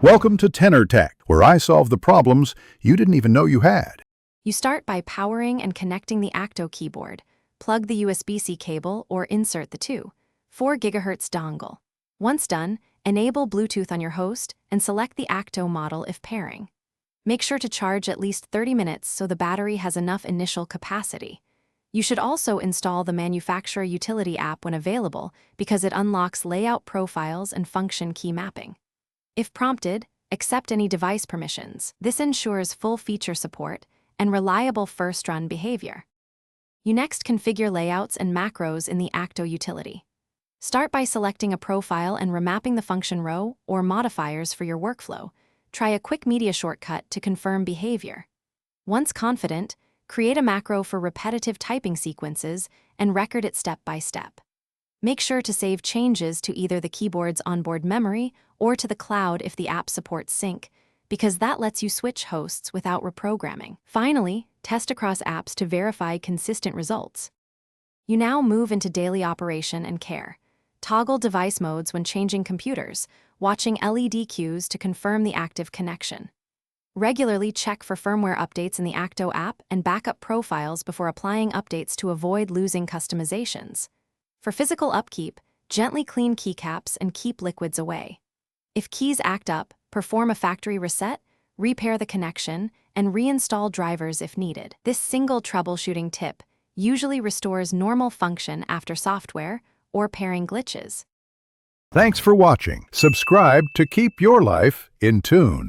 Welcome to Tenor Tech, where I solve the problems you didn't even know you had. You start by powering and connecting the Acto keyboard. Plug the USB-C cable or insert the 4 GHz dongle. Once done, enable Bluetooth on your host and select the Acto model if pairing. Make sure to charge at least 30 minutes so the battery has enough initial capacity. You should also install the manufacturer utility app when available because it unlocks layout profiles and function key mapping. If prompted, accept any device permissions. This ensures full feature support and reliable first-run behavior. You next configure layouts and macros in the Acto utility. Start by selecting a profile and remapping the function row or modifiers for your workflow. Try a quick media shortcut to confirm behavior. Once confident, create a macro for repetitive typing sequences and record it step by step. Make sure to save changes to either the keyboard's onboard memory or to the cloud if the app supports sync, because that lets you switch hosts without reprogramming. Finally, test across apps to verify consistent results. You now move into daily operation and care. Toggle device modes when changing computers, watching LED cues to confirm the active connection. Regularly check for firmware updates in the Acto app and backup profiles before applying updates to avoid losing customizations. For physical upkeep, gently clean keycaps and keep liquids away. If keys act up, perform a factory reset, repair the connection, and reinstall drivers if needed. This single troubleshooting tip usually restores normal function after software or pairing glitches. Thanks for watching. Subscribe to keep your life in tune.